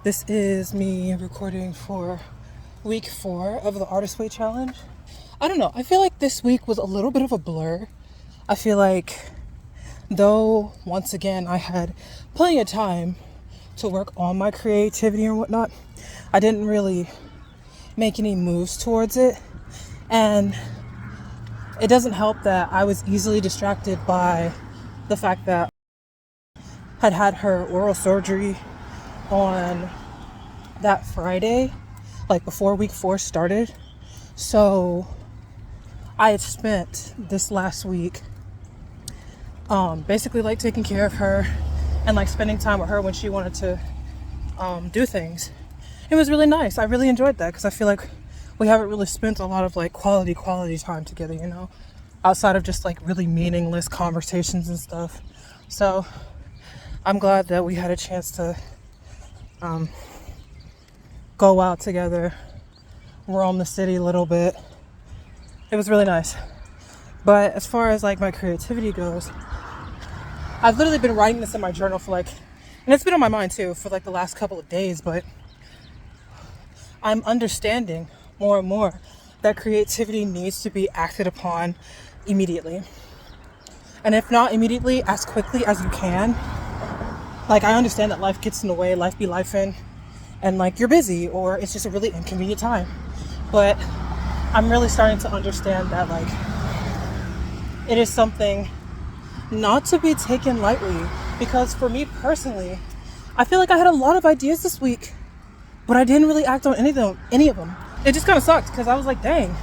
This is me recording for week 4 of the Artist Way Challenge. I don't know, I feel like this week was a little bit of a blur. I feel like, though, once again, I had plenty of time to work on my creativity and whatnot, I didn't really make any moves towards it. And it doesn't help that I was easily distracted by the fact that I had her oral surgery on that Friday, like before week 4 started. So I had spent this last week basically like taking care of her and like spending time with her when she wanted to do things. It was really nice. I really enjoyed that because I feel like we haven't really spent a lot of like quality time together, you know, outside of just like really meaningless conversations and stuff. So I'm glad that we had a chance to go out together, roam the city a little bit. It was really nice. But as far as like my creativity goes, I've literally been writing this in my journal for like, and it's been on my mind too for like the last couple of days, but I'm understanding more and more that creativity needs to be acted upon immediately. And if not immediately, as quickly as you can. Like, I understand that life gets in the way, life be lifing, and like you're busy or it's just a really inconvenient time. But I'm really starting to understand that like it is something not to be taken lightly, because for me personally, I feel like I had a lot of ideas this week, but I didn't really act on any of them. It just kind of sucked because I was like, dang.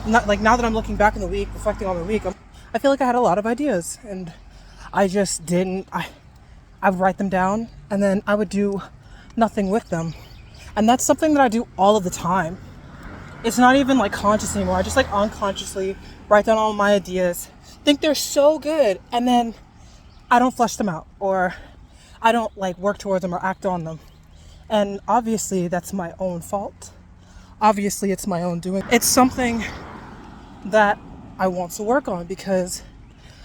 Not like, now that I'm looking back in the week, reflecting on the week, I feel like I had a lot of ideas and I just didn't. I would write them down and then I would do nothing with them. And that's something that I do all of the time. It's not even like conscious anymore. I just like unconsciously write down all my ideas, think they're so good, and then I don't flesh them out or I don't like work towards them or act on them. And obviously that's my own fault. Obviously it's my own doing. It's something that I want to work on because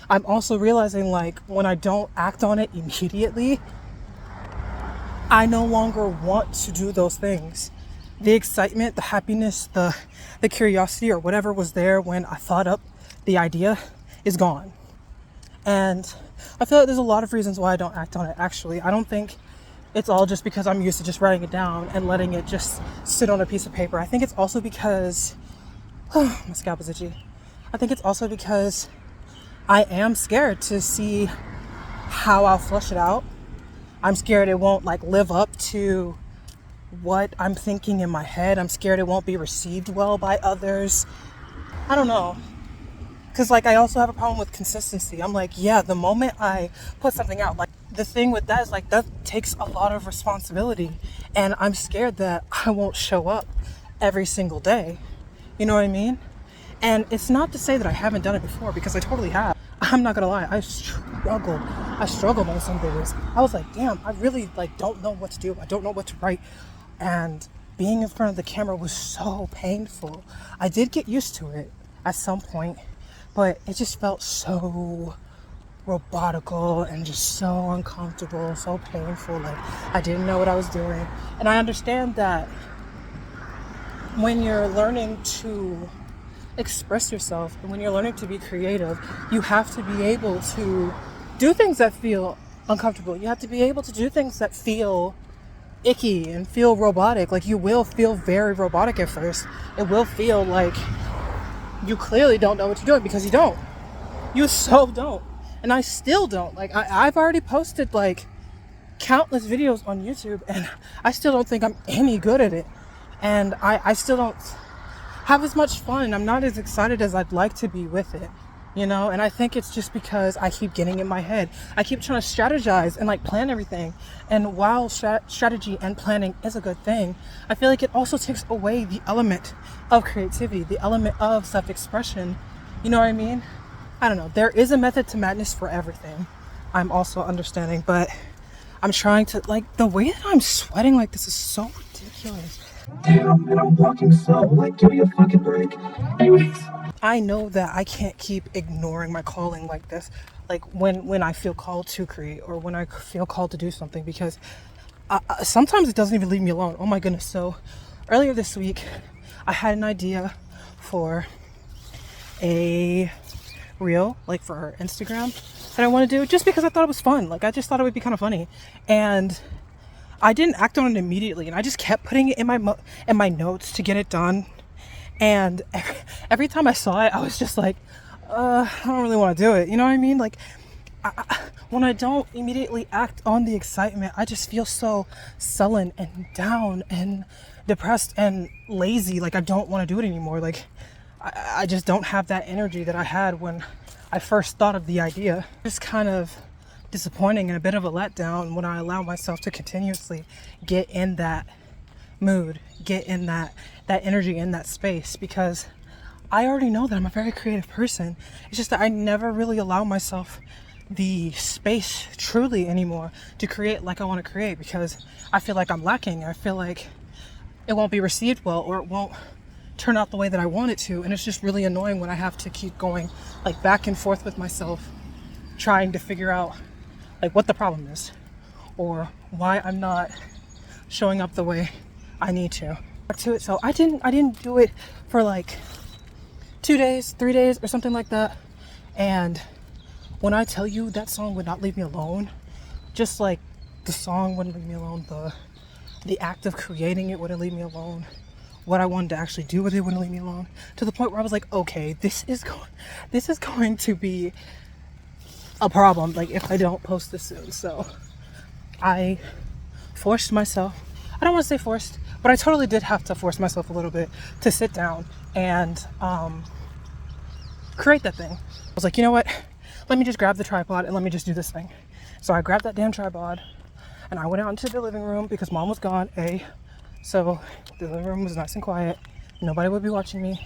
I'm also realizing like when I don't act on it immediately, I no longer want to do those things. The excitement, the happiness, the curiosity or whatever was there when I thought up the idea is gone. And I feel like there's a lot of reasons why I don't act on it, actually. I don't think it's all just because I'm used to just writing it down and letting it just sit on a piece of paper. I think it's also because, my scalp is itchy. I think it's also because I am scared to see how I'll flush it out. I'm scared it won't like live up to what I'm thinking in my head. I'm scared it won't be received well by others. I don't know. Because like I also have a problem with consistency. I'm like, yeah, the moment I put something out, like the thing with that is like that takes a lot of responsibility. And I'm scared that I won't show up every single day. You know what I mean? And it's not to say that I haven't done it before, because I totally have. I'm not gonna lie, I struggled on some days. I was like, damn, I really like don't know what to do. I don't know what to write. And being in front of the camera was so painful. I did get used to it at some point, but it just felt so robotical and just so uncomfortable, so painful. Like I didn't know what I was doing. And I understand that when you're learning to express yourself and when you're learning to be creative, you have to be able to do things that feel uncomfortable. You have to be able to do things that feel icky and feel robotic. Like you will feel very robotic at first. It will feel like you clearly don't know what you're doing, because you don't. You so don't. And I still don't. Like I've already posted like countless videos on YouTube and I still don't think I'm any good at it. And I still don't have as much fun. I'm not as excited as I'd like to be with it, you know? And I think it's just because I keep getting in my head. I keep trying to strategize and like plan everything. And while strategy and planning is a good thing, I feel like it also takes away the element of creativity, the element of self-expression. You know what I mean? I don't know. There is a method to madness for everything. I'm also understanding, but I'm trying to, like, the way that I'm sweating like this is so ridiculous. Damn, and I'm walking slow, like, give me a fucking break. Anyways, I know that I can't keep ignoring my calling like this, like when I feel called to create or when I feel called to do something, because sometimes it doesn't even leave me alone. Oh my goodness. So earlier this week, I had an idea for a reel, like for Instagram, that I want to do just because I thought it was fun. Like, I just thought it would be kind of funny. And I didn't act on it immediately, and I just kept putting it in my notes to get it done. And every time I saw it, I was just like, I don't really want to do it. You know what I mean? Like, when I don't immediately act on the excitement, I just feel so sullen and down and depressed and lazy. Like, I don't want to do it anymore. Like, I just don't have that energy that I had when I first thought of the idea. It's kind of disappointing and a bit of a letdown when I allow myself to continuously get in that mood, get in that energy, in that space, because I already know that I'm a very creative person. It's just that I never really allow myself the space truly anymore to create like I want to create, because I feel like I'm lacking. I feel like it won't be received well, or it won't turn out the way that I want it to. And it's just really annoying when I have to keep going like back and forth with myself, trying to figure out like what the problem is or why I'm not showing up the way I need to. Back to it. So I didn't do it for like 2 days, 3 days or something like that. And when I tell you that song would not leave me alone, just like the song wouldn't leave me alone, the act of creating it wouldn't leave me alone, what I wanted to actually do with it wouldn't leave me alone, to the point where I was like, okay, this is going to be a problem, like, if I don't post this soon. So I forced myself, I don't want to say forced, but I totally did have to force myself a little bit to sit down and create that thing. I was like, you know what? Let me just grab the tripod and let me just do this thing. So I grabbed that damn tripod and I went out into the living room because mom was gone, so the living room was nice and quiet. Nobody would be watching me.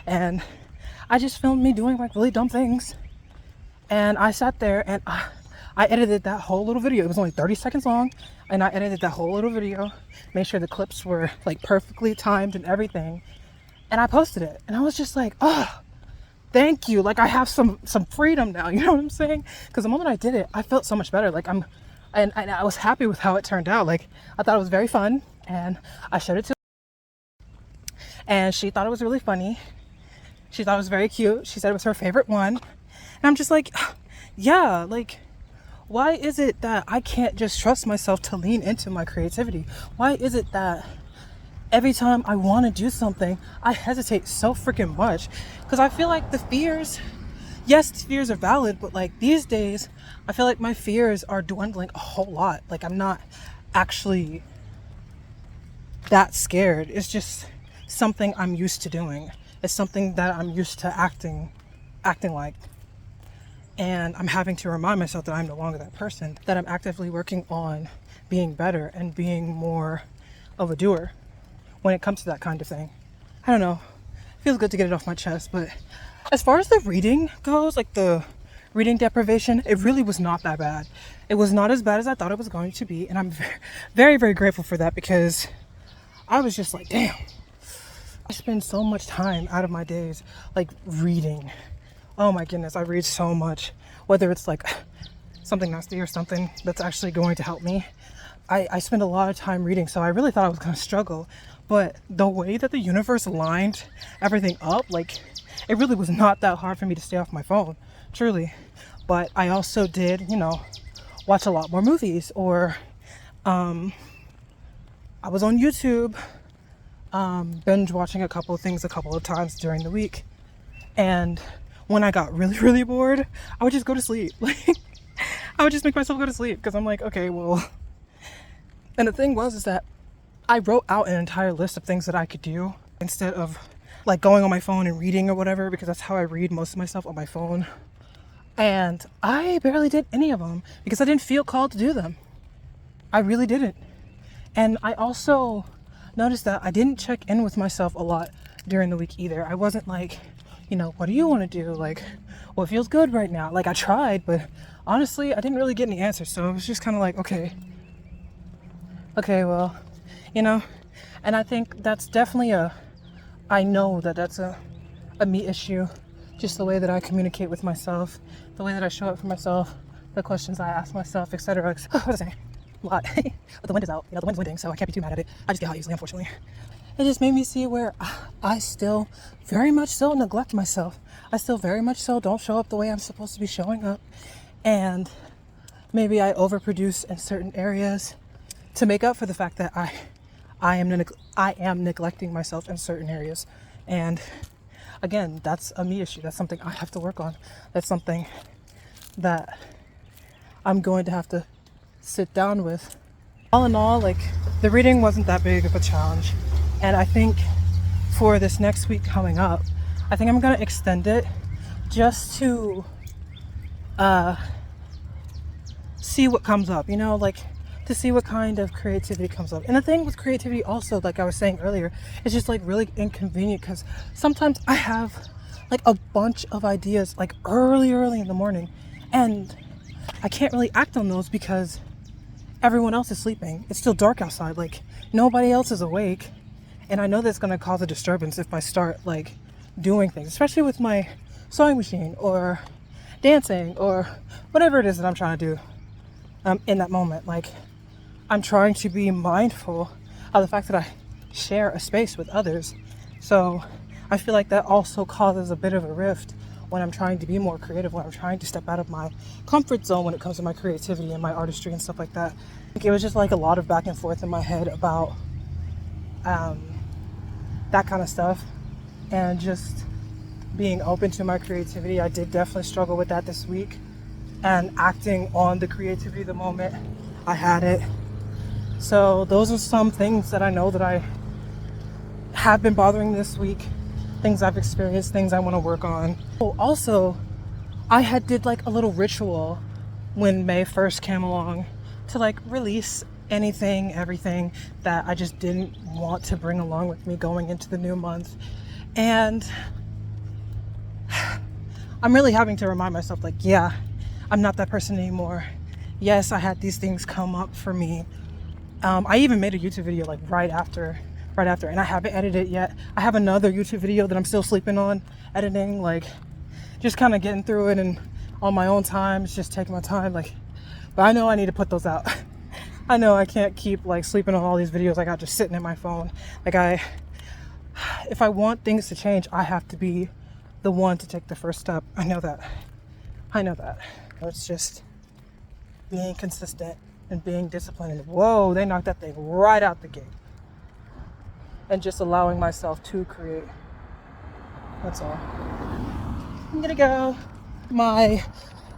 And I just filmed me doing like really dumb things. And I sat there and I edited that whole little video. It was only 30 seconds long. And I edited that whole little video, made sure the clips were like perfectly timed and everything. And I posted it. And I was just like, oh, thank you. Like, I have some freedom now. You know what I'm saying? Because the moment I did it, I felt so much better. Like, and I was happy with how it turned out. Like, I thought it was very fun. And I showed it to her. And she thought it was really funny. She thought it was very cute. She said it was her favorite one. And I'm just like, yeah, like, why is it that I can't just trust myself to lean into my creativity? Why is it that every time I want to do something, I hesitate so freaking much? Because I feel like the fears, yes, the fears are valid, but like these days, I feel like my fears are dwindling a whole lot. Like, I'm not actually that scared. It's just something I'm used to doing. It's something that I'm used to acting like. And I'm having to remind myself that I'm no longer that person, that I'm actively working on being better and being more of a doer when it comes to that kind of thing. I don't know. It feels good to get it off my chest. But as far as the reading goes, like the reading deprivation, it really was not that bad. It was not as bad as I thought it was going to be. And I'm very, very grateful for that, because I was just like, damn, I spend so much time out of my days like reading. Oh my goodness, I read so much, whether it's like something nasty or something that's actually going to help me. I spend a lot of time reading, so I really thought I was going to struggle. But the way that the universe lined everything up, like, it really was not that hard for me to stay off my phone, truly. But I also did, watch a lot more movies, or I was on YouTube, binge watching a couple of things a couple of times during the week. And when I got really, really bored, I would just go to sleep. Like, I would just make myself go to sleep, because I'm like, okay, well. And the thing is that I wrote out an entire list of things that I could do instead of like going on my phone and reading or whatever, because that's how I read most of my stuff, on my phone. And I barely did any of them because I didn't feel called to do them. I really didn't. And I also noticed that I didn't check in with myself a lot during the week either. I wasn't like, what do you want to do? Like, what feels good right now? Like, I tried, but honestly, I didn't really get any answers. So it was just kind of like, okay, well, and I think that's definitely I know that that's a me issue. Just the way that I communicate with myself, the way that I show up for myself, the questions I ask myself, etc. What was I saying? a lot. But the wind is out, the wind's winding, so I can't be too mad at it. I just get hot easily, unfortunately. It just made me see where I still very much so neglect myself. I still very much so don't show up the way I'm supposed to be showing up. And maybe I overproduce in certain areas to make up for the fact that I am neglecting myself in certain areas. And again, that's a me issue. That's something I have to work on. That's something that I'm going to have to sit down with. All in all, like, the reading wasn't that big of a challenge. And I think for this next week coming up, I think I'm gonna extend it just to see what comes up, like to see what kind of creativity comes up. And the thing with creativity also, like I was saying earlier, is just like really inconvenient because sometimes I have like a bunch of ideas like early in the morning, and I can't really act on those because everyone else is sleeping. It's still dark outside, like nobody else is awake. And I know that's going to cause a disturbance if I start like doing things, especially with my sewing machine or dancing or whatever it is that I'm trying to do in that moment. Like, I'm trying to be mindful of the fact that I share a space with others. So I feel like that also causes a bit of a rift when I'm trying to be more creative, when I'm trying to step out of my comfort zone when it comes to my creativity and my artistry and stuff like that. Like, it was just like a lot of back and forth in my head about that kind of stuff, and just being open to my creativity. I did definitely struggle with that this week, and acting on the creativity the moment I had it. So those are some things that I know that I have been bothering this week, things I've experienced, things I want to work on. Oh, also, I did like a little ritual when May 1st came along to like release anything, everything that I just didn't want to bring along with me going into the new month. And I'm really having to remind myself, like, yeah, I'm not that person anymore. Yes, I had these things come up for me. I even made a YouTube video like right after, and I haven't edited it yet. I have another YouTube video that I'm still sleeping on editing, like just kind of getting through it and on my own time. It's just taking my time, like, but I know I need to put those out. I know I can't keep like sleeping on all these videos I got just sitting in my phone. Like, if I want things to change, I have to be the one to take the first step. I know that. It's just being consistent and being disciplined. And whoa, they knocked that thing right out the gate. And just allowing myself to create. That's all. I'm gonna go. My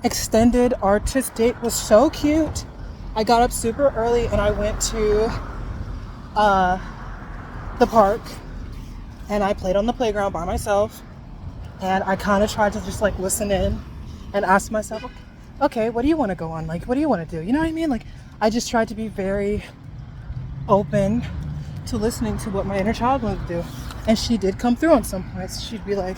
extended artist date was so cute. I got up super early and I went to the park and I played on the playground by myself, and I kind of tried to just like listen in and ask myself, okay, what do you want to go on? Like, what do you want to do? You know what I mean? Like, I just tried to be very open to listening to what my inner child wanted to do. And she did come through on some points. She'd be like,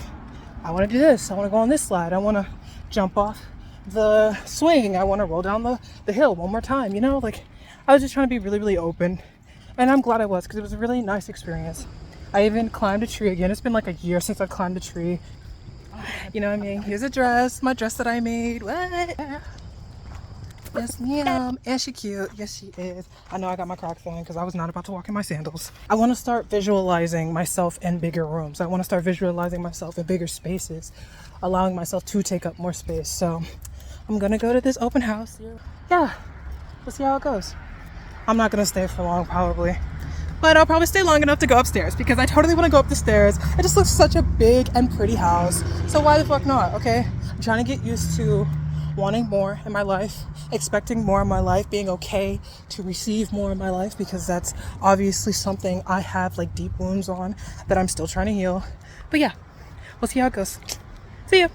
I want to do this. I want to go on this slide. I want to jump off the swing. I want to roll down the hill one more time. Like, I was just trying to be really, really open. And I'm glad I was, because it was a really nice experience. I even climbed a tree again. It's been like a year since I've climbed a tree. You know what I mean? Here's a dress, my dress that I made. What? Yes, ma'am. And she cute. Yes, she is. I know I got my Crocs on because I was not about to walk in my sandals. I want to start visualizing myself in bigger rooms. I want to start visualizing myself in bigger spaces, allowing myself to take up more space. So I'm going to go to this open house. Yeah, we'll see how it goes. I'm not going to stay for long, probably. But I'll probably stay long enough to go upstairs because I totally want to go up the stairs. It just looks such a big and pretty house. So why the fuck not, okay? I'm trying to get used to wanting more in my life, expecting more in my life, being okay to receive more in my life, because that's obviously something I have like deep wounds on that I'm still trying to heal. But yeah, we'll see how it goes. See ya.